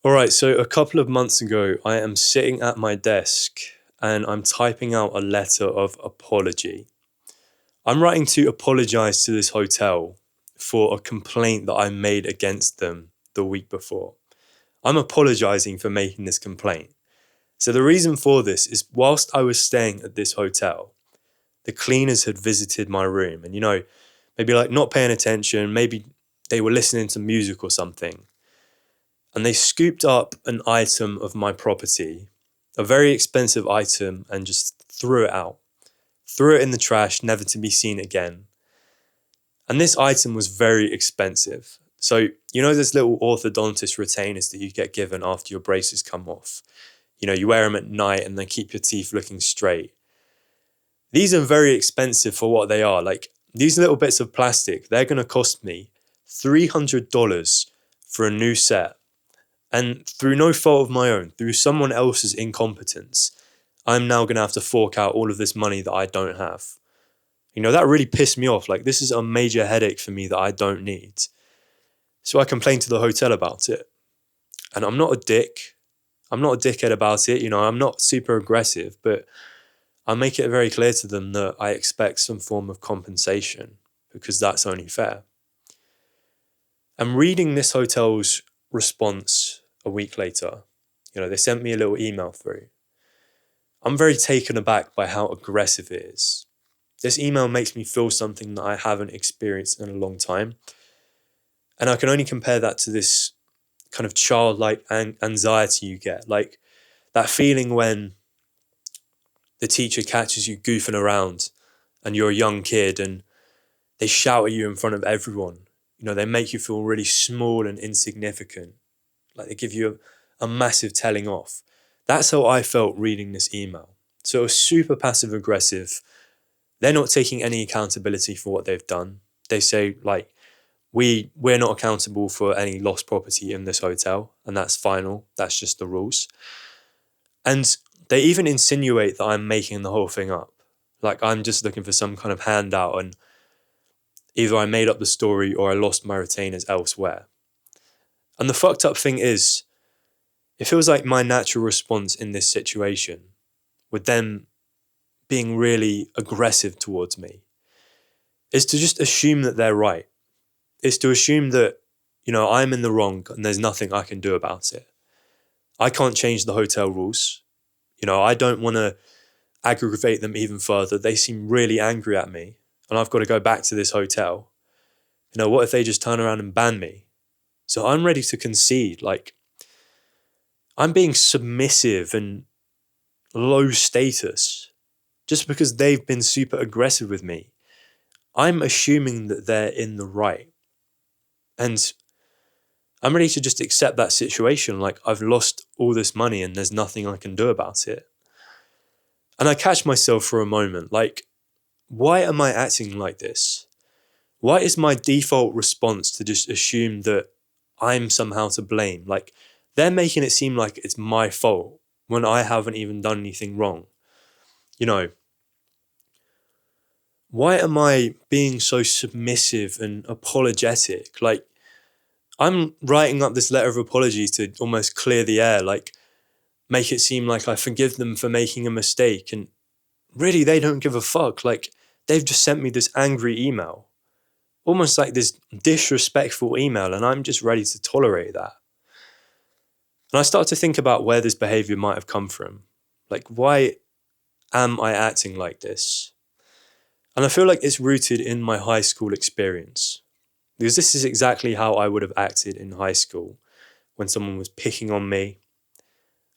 All right, so a couple of months ago, I am sitting at my desk and I'm typing out a letter of apology. I'm writing to apologize to this hotel for a complaint that I made against them the week before. I'm apologizing for making this complaint. So, the reason for this is whilst I was staying at this hotel, the cleaners had visited my room and, maybe like not paying attention, maybe they were listening to music or something. And they scooped up an item of my property, a very expensive item, and just threw it out. Threw it in the trash, never to be seen again. And this item was very expensive. So, those little orthodontist retainers that you get given after your braces come off? You wear them at night and they keep your teeth looking straight. These are very expensive for what they are. Like, these little bits of plastic, they're going to cost me $300 for a new set. And through no fault of my own, through someone else's incompetence, I'm now going to have to fork out all of this money that I don't have. That really pissed me off. Like, this is a major headache for me that I don't need. So I complained to the hotel about it. And I'm not a dick. I'm not a dickhead about it. I'm not super aggressive, but I make it very clear to them that I expect some form of compensation because that's only fair. And reading this hotel's response a week later, they sent me a little email through. I'm very taken aback by how aggressive it is. This email makes me feel something that I haven't experienced in a long time. And I can only compare that to this kind of childlike anxiety you get. Like that feeling when the teacher catches you goofing around and you're a young kid and they shout at you in front of everyone. They make you feel really small and insignificant. Like they give you a massive telling off. That's how I felt reading this email. So it was super passive aggressive. They're not taking any accountability for what they've done. They say like, we're not accountable for any lost property in this hotel, and that's final. That's just the rules. And they even insinuate that I'm making the whole thing up. Like I'm just looking for some kind of handout and either I made up the story or I lost my retainers elsewhere. And the fucked up thing is, it feels like my natural response in this situation, with them being really aggressive towards me, is to just assume that they're right. It's to assume that, I'm in the wrong and there's nothing I can do about it. I can't change the hotel rules. I don't want to aggravate them even further. They seem really angry at me and I've got to go back to this hotel. What if they just turn around and ban me? So I'm ready to concede. Like, I'm being submissive and low status just because they've been super aggressive with me. I'm assuming that they're in the right. And I'm ready to just accept that situation. Like, I've lost all this money and there's nothing I can do about it. And I catch myself for a moment. Like, why am I acting like this? Why is my default response to just assume that I'm somehow to blame? Like, they're making it seem like it's my fault when I haven't even done anything wrong. Why am I being so submissive and apologetic? Like, I'm writing up this letter of apology to almost clear the air, like make it seem like I forgive them for making a mistake. And really, they don't give a fuck. Like, they've just sent me this angry email, almost like this disrespectful email, and I'm just ready to tolerate that. And I start to think about where this behavior might have come from. Like, why am I acting like this? And I feel like it's rooted in my high school experience. Because this is exactly how I would have acted in high school when someone was picking on me.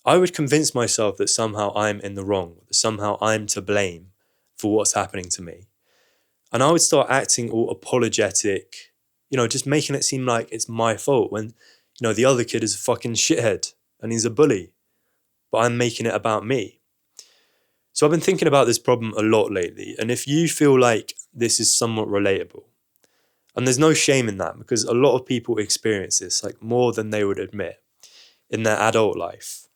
I would convince myself that somehow I'm in the wrong, that somehow I'm to blame for what's happening to me. And I would start acting all apologetic, just making it seem like it's my fault when, the other kid is a fucking shithead and he's a bully. But I'm making it about me. So I've been thinking about this problem a lot lately. And if you feel like this is somewhat relatable, and there's no shame in that because a lot of people experience this, like more than they would admit in their adult life.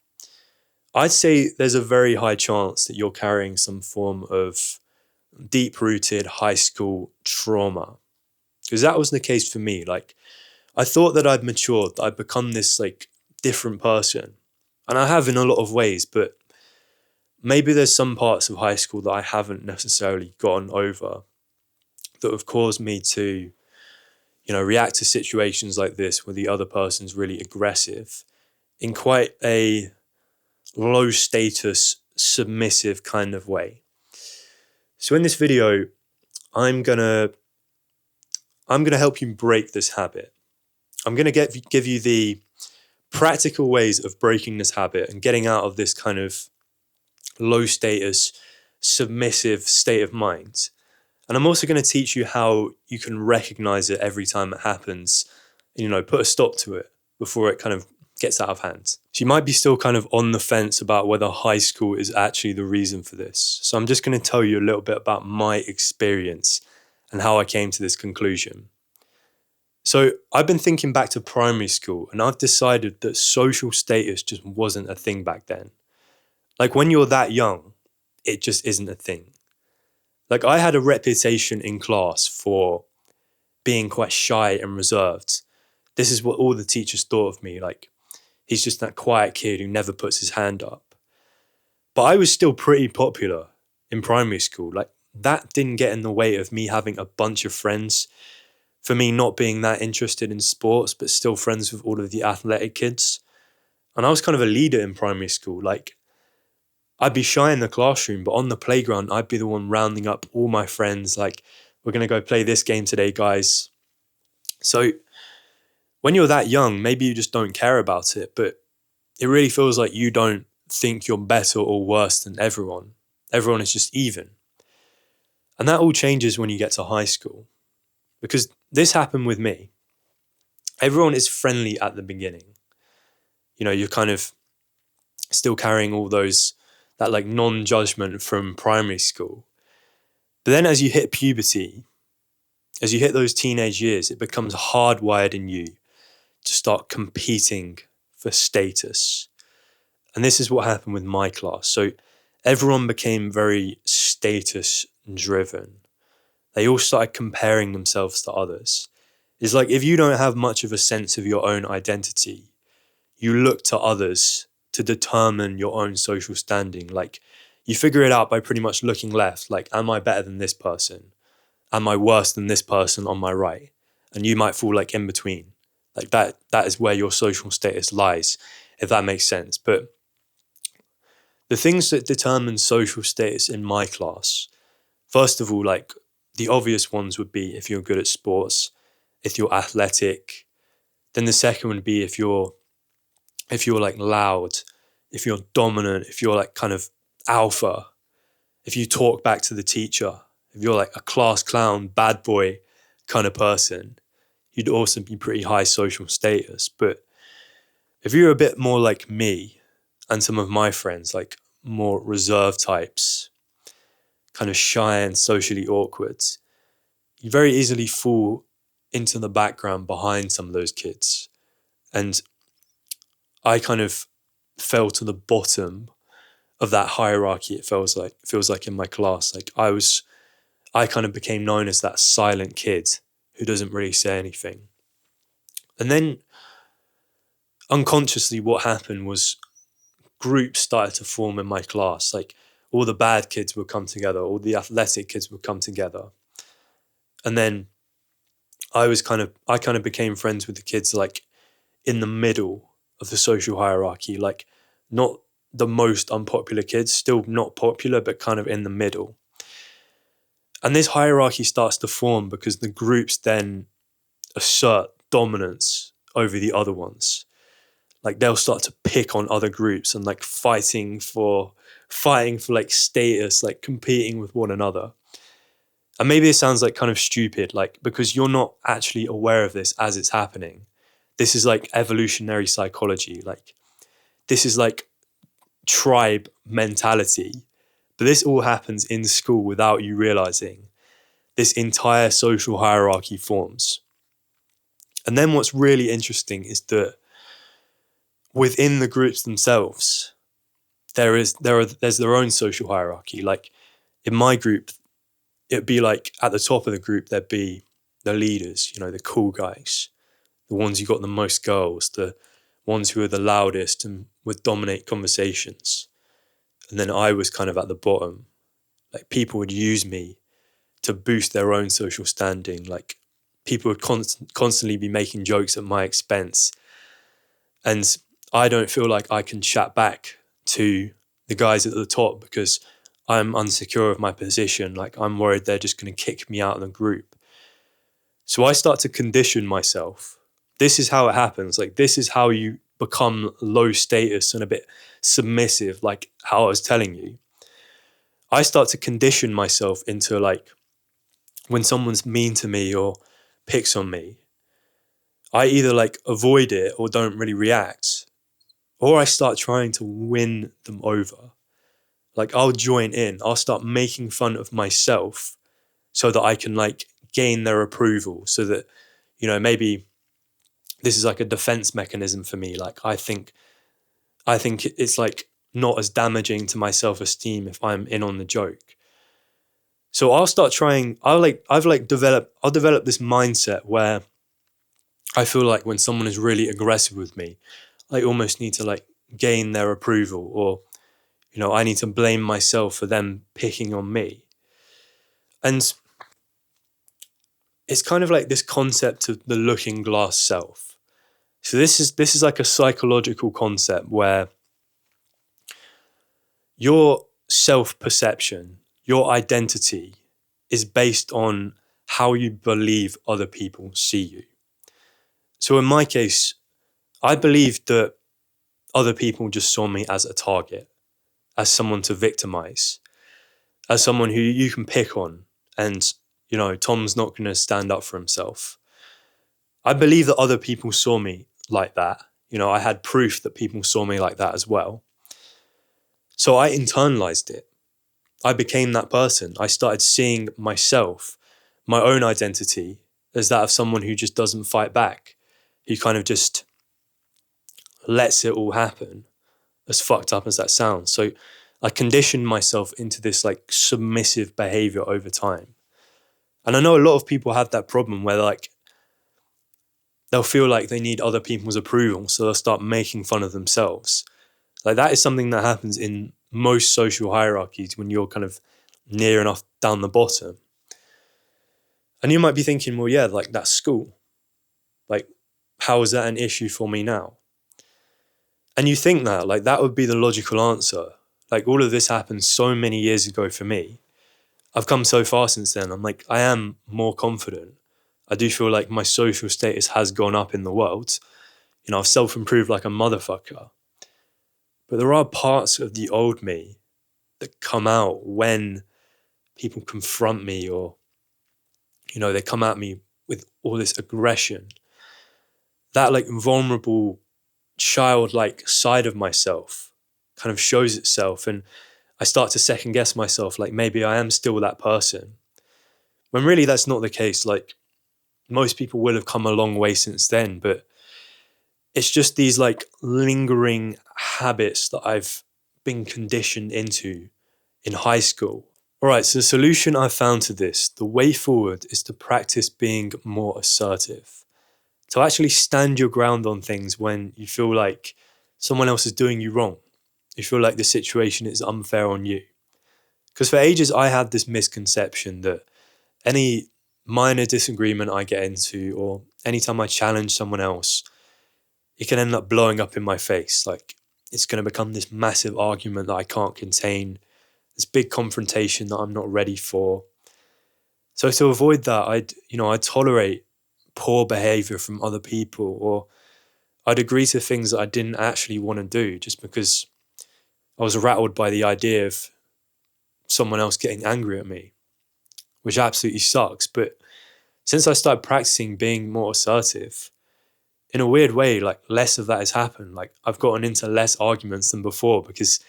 I'd say there's a very high chance that you're carrying some form of deep-rooted high school trauma. Because that was the case for me. Like, I thought that I'd matured, that I'd become this like different person. And I have in a lot of ways, but maybe there's some parts of high school that I haven't necessarily gotten over that have caused me to, react to situations like this where the other person's really aggressive in quite a low status, submissive kind of way. So in this video, I'm gonna help you break this habit. I'm gonna give you the practical ways of breaking this habit and getting out of this kind of low status, submissive state of mind. And I'm also going to teach you how you can recognize it every time it happens, and, put a stop to it before it kind of gets out of hand. So you might be still kind of on the fence about whether high school is actually the reason for this. So I'm just going to tell you a little bit about my experience and how I came to this conclusion. So I've been thinking back to primary school, and I've decided that social status just wasn't a thing back then. Like when you're that young, it just isn't a thing. Like I had a reputation in class for being quite shy and reserved. This is what all the teachers thought of me. Like he's just that quiet kid who never puts his hand up. But I was still pretty popular in primary school. Like that didn't get in the way of me having a bunch of friends, for me not being that interested in sports, but still friends with all of the athletic kids. And I was kind of a leader in primary school. Like I'd be shy in the classroom, but on the playground, I'd be the one rounding up all my friends. Like, we're going to go play this game today, guys. So when you're that young, maybe you just don't care about it, but it really feels like you don't think you're better or worse than everyone. Everyone is just even. And that all changes when you get to high school, because this happened with me. Everyone is friendly at the beginning. You're kind of still carrying all that like non-judgment from primary school. But then as you hit puberty, as you hit those teenage years, it becomes hardwired in you to start competing for status. And this is what happened with my class. So everyone became very status driven. They all started comparing themselves to others. It's like if you don't have much of a sense of your own identity, you look to others to determine your own social standing. Like you figure it out by pretty much looking left. Like, am I better than this person? Am I worse than this person on my right? And you might fall like in between. Like that is where your social status lies, if that makes sense. But the things that determine social status in my class, first of all, like the obvious ones would be if you're good at sports, if you're athletic. Then the second would be if you're like loud, if you're dominant, if you're like kind of alpha, if you talk back to the teacher, if you're like a class clown, bad boy kind of person, you'd also be pretty high social status. But if you're a bit more like me and some of my friends, like more reserved types, kind of shy and socially awkward, you very easily fall into the background behind some of those kids. And I kind of fell to the bottom of that hierarchy. It feels like in my class. Like I kind of became known as that silent kid who doesn't really say anything. And then unconsciously what happened was groups started to form in my class. Like all the bad kids would come together, all the athletic kids would come together. And then I kind of became friends with the kids like in the middle of the social hierarchy, like not the most unpopular kids, still not popular, but kind of in the middle. And this hierarchy starts to form because the groups then assert dominance over the other ones. Like they'll start to pick on other groups and like fighting for like status, like competing with one another. And maybe it sounds like kind of stupid, like because you're not actually aware of this as it's happening. This is like evolutionary psychology. Like this is like tribe mentality. But this all happens in school without you realizing. This entire social hierarchy forms. And then what's really interesting is that within the groups themselves, there's their own social hierarchy. Like in my group, it'd be like at the top of the group, there'd be the leaders, the cool guys, the ones who got the most girls, the ones who were the loudest and would dominate conversations. And then I was kind of at the bottom. Like people would use me to boost their own social standing. Like people would constantly be making jokes at my expense. And I don't feel like I can chat back to the guys at the top because I'm unsecure of my position. Like I'm worried they're just going to kick me out of the group. So I start to condition myself. This is how it happens. Like this is how you become low status and a bit submissive, like how I was telling you. I start to condition myself into like when someone's mean to me or picks on me, I either like avoid it or don't really react, or I start trying to win them over. Like I'll join in, I'll start making fun of myself so that I can like gain their approval, so that, you know, maybe this is like a defense mechanism for me. Like I think it's like not as damaging to my self-esteem if I'm in on the joke. So I'll start trying, I'll develop this mindset where I feel like when someone is really aggressive with me, I almost need to like gain their approval, or, you know, I need to blame myself for them picking on me. And it's kind of like this concept of the looking glass self. So this is like a psychological concept where your self-perception, your identity is based on how you believe other people see you. So in my case, I believed that other people just saw me as a target, as someone to victimize, as someone who you can pick on, and, you know, Tom's not going to stand up for himself. I believe that other people saw me like that. You know, I had proof that people saw me like that as well. So I internalized it. I became that person. I started seeing myself, my own identity, as that of someone who just doesn't fight back, who kind of just lets it all happen, as fucked up as that sounds. So I conditioned myself into this like submissive behavior over time. And I know a lot of people have that problem where like they'll feel like they need other people's approval, so they'll start making fun of themselves. Like that is something that happens in most social hierarchies when you're kind of near enough down the bottom. And you might be thinking, well, yeah, like that's school. Like, how is that an issue for me now? And you think that, like, that would be the logical answer. Like, all of this happened so many years ago for me. I've come so far since then. I'm like, I am more confident. I do feel like my social status has gone up in the world. You know, I've self-improved like a motherfucker. But there are parts of the old me that come out when people confront me, or, you know, they come at me with all this aggression. That like vulnerable childlike side of myself kind of shows itself, and I start to second guess myself, like maybe I am still that person, when really that's not the case. Like most people will have come a long way since then, but it's just these like lingering habits that I've been conditioned into in high school. All right, so the solution I've found to this, the way forward, is to practice being more assertive. To actually stand your ground on things when you feel like someone else is doing you wrong. You feel like the situation is unfair on you. Because for ages I had this misconception that any minor disagreement I get into, or anytime I challenge someone else, it can end up blowing up in my face. Like it's going to become this massive argument that I can't contain, this big confrontation that I'm not ready for. So to avoid that, I'd tolerate poor behavior from other people, or I'd agree to things that I didn't actually want to do just because I was rattled by the idea of someone else getting angry at me, which absolutely sucks. But since I started practicing being more assertive, in a weird way, like less of that has happened. Like I've gotten into less arguments than before because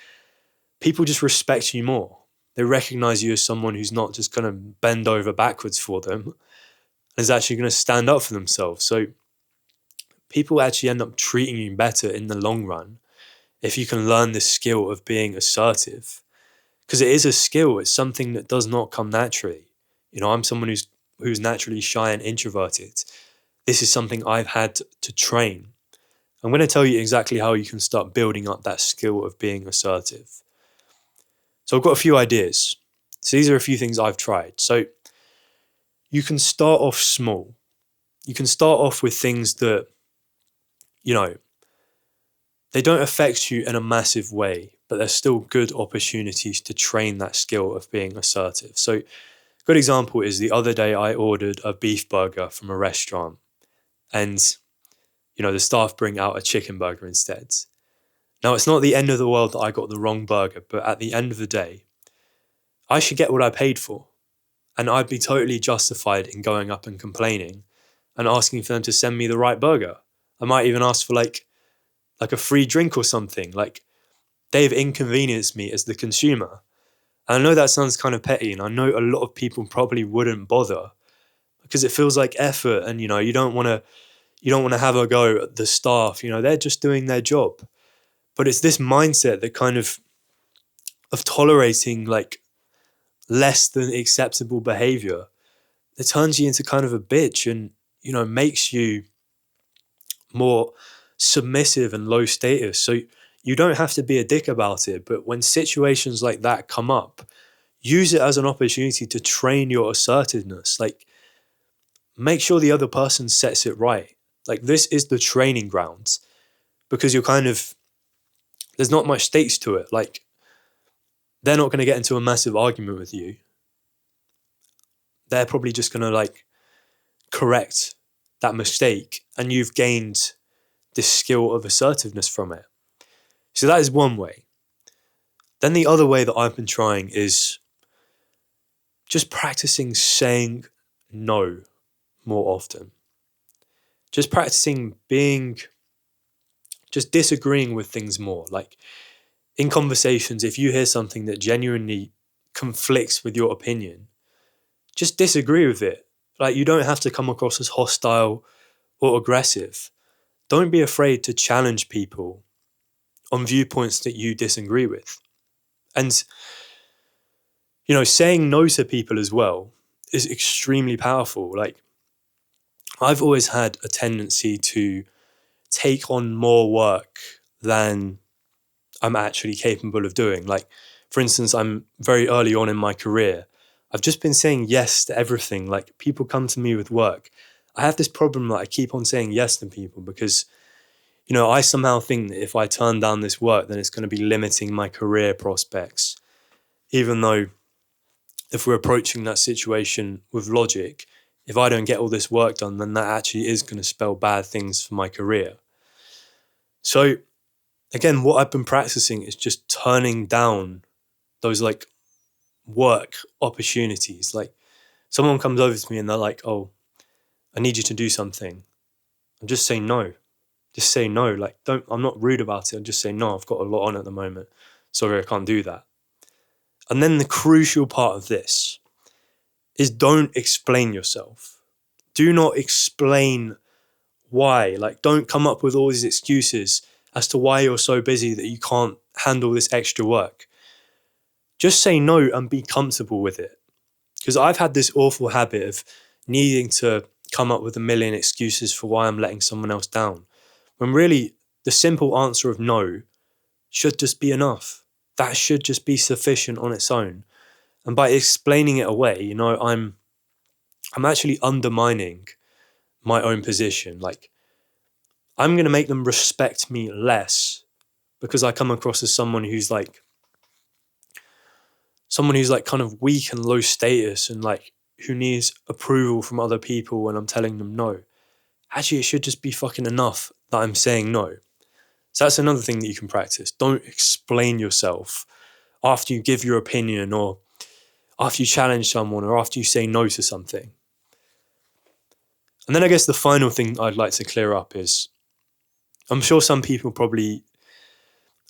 people just respect you more. They recognize you as someone who's not just going to bend over backwards for them, and is actually going to stand up for themselves. So people actually end up treating you better in the long run if you can learn this skill of being assertive. Because it is a skill, it's something that does not come naturally. You know, I'm someone who's naturally shy and introverted. This is something I've had to train. I'm going to tell you exactly how you can start building up that skill of being assertive. So I've got a few ideas. So these are a few things I've tried. So you can start off small. You can start off with things that, you know, they don't affect you in a massive way, but they're still good opportunities to train that skill of being assertive. So a good example is the other day I ordered a beef burger from a restaurant, and the staff bring out a chicken burger instead. Now, it's not the end of the world that I got the wrong burger, but at the end of the day, I should get what I paid for. And I'd be totally justified in going up and complaining and asking for them to send me the right burger. I might even ask for like a free drink or something. Like, they've inconvenienced me as the consumer. And I know that sounds kind of petty, and I know a lot of people probably wouldn't bother because it feels like effort, and you don't want to have a go at the staff. They're just doing their job. But it's this mindset that kind of tolerating like less than acceptable behavior that turns you into kind of a bitch, and makes you more submissive and low status. So you don't have to be a dick about it, but when situations like that come up, use it as an opportunity to train your assertiveness. Like, make sure the other person sets it right. Like, this is the training grounds, because there's not much stakes to it. Like, they're not going to get into a massive argument with you. They're probably just going to like correct that mistake, and you've gained this skill of assertiveness from it. So that is one way. Then the other way that I've been trying is just practicing saying no more often. Just practicing just disagreeing with things more. Like, in conversations, if you hear something that genuinely conflicts with your opinion, just disagree with it. Like, you don't have to come across as hostile or aggressive. Don't be afraid to challenge people on viewpoints that you disagree with. And, saying no to people as well is extremely powerful. Like, I've always had a tendency to take on more work than I'm actually capable of doing. Like, for instance, I'm very early on in my career. I've just been saying yes to everything. Like, people come to me with work. I have this problem that I keep on saying yes to people because, I somehow think that if I turn down this work, then it's going to be limiting my career prospects. Even though if we're approaching that situation with logic, if I don't get all this work done, then that actually is going to spell bad things for my career. So again, what I've been practicing is just turning down those like work opportunities. Like, someone comes over to me and they're like, "Oh, I need you to do something." I'm just saying no. Just say no. Like, I'm not rude about it. I'm just saying no, I've got a lot on at the moment. Sorry, I can't do that. And then the crucial part of this is don't explain yourself. Do not explain why. Like, don't come up with all these excuses as to why you're so busy that you can't handle this extra work. Just say no and be comfortable with it. Because I've had this awful habit of needing to come up with a million excuses for why I'm letting someone else down, when really the simple answer of no should just be enough. That should just be sufficient on its own. And by explaining it away, I'm actually undermining my own position. Like, I'm going to make them respect me less because I come across as someone who's like kind of weak and low status, and like who needs approval from other people when I'm telling them no. Actually, it should just be fucking enough that I'm saying no. So that's another thing that you can practice. Don't explain yourself after you give your opinion, or after you challenge someone, or after you say no to something. And then I guess the final thing I'd like to clear up is, I'm sure some people probably,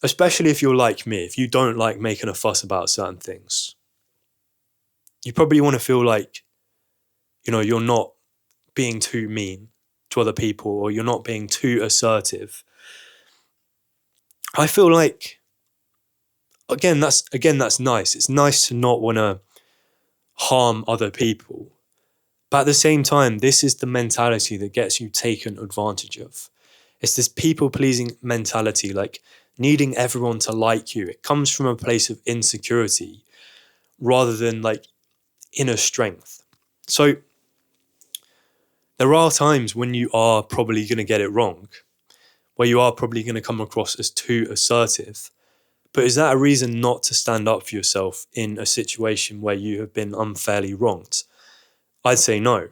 especially if you're like me, if you don't like making a fuss about certain things, you probably want to feel like, you're not being too mean to other people, or you're not being too assertive. I feel like, again, that's nice. It's nice to not want to harm other people. But at the same time, this is the mentality that gets you taken advantage of. It's this people-pleasing mentality, like needing everyone to like you. It comes from a place of insecurity rather than like inner strength. So there are times when you are probably going to get it wrong, where you are probably going to come across as too assertive. But is that a reason not to stand up for yourself in a situation where you have been unfairly wronged? I'd say no.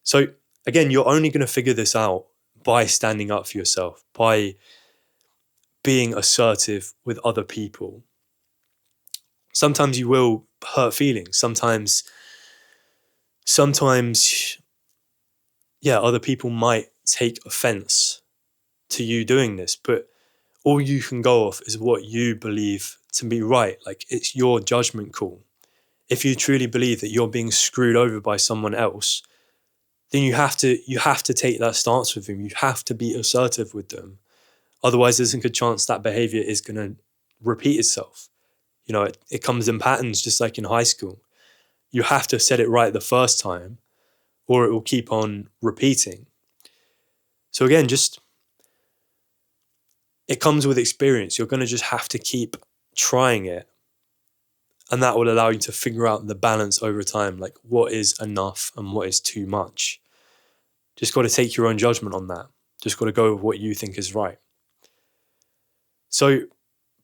So again, you're only going to figure this out by standing up for yourself, by being assertive with other people. Sometimes you will hurt feelings. Sometimes, other people might take offense to you doing this, but all you can go off is what you believe to be right. Like, it's your judgment call. If you truly believe that you're being screwed over by someone else, then you have to take that stance with them. You have to be assertive with them. Otherwise, there's a good chance that behavior is going to repeat itself. You know, it comes in patterns, just like in high school. You have to set it right the first time, or it will keep on repeating. So again, it comes with experience. You're going to just have to keep trying it. And that will allow you to figure out the balance over time, like what is enough and what is too much. Just got to take your own judgment on that. Just got to go with what you think is right. So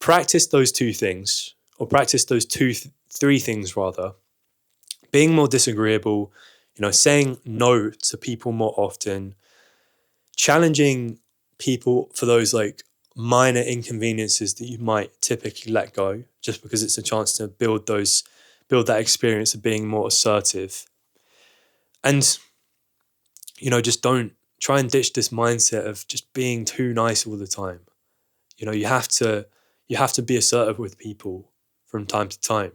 practice those two things, or practice those three things rather. Being more disagreeable, saying no to people more often, challenging people for those like minor inconveniences that you might typically let go, just because it's a chance to build that experience of being more assertive. And, just don't try and ditch this mindset of just being too nice all the time. You have to be assertive with people from time to time.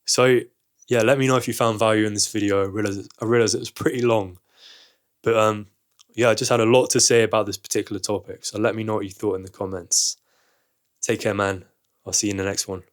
So yeah, let me know if you found value in this video. I realized it was pretty long, but I just had a lot to say about this particular topic. So let me know what you thought in the comments. Take care, man. I'll see you in the next one.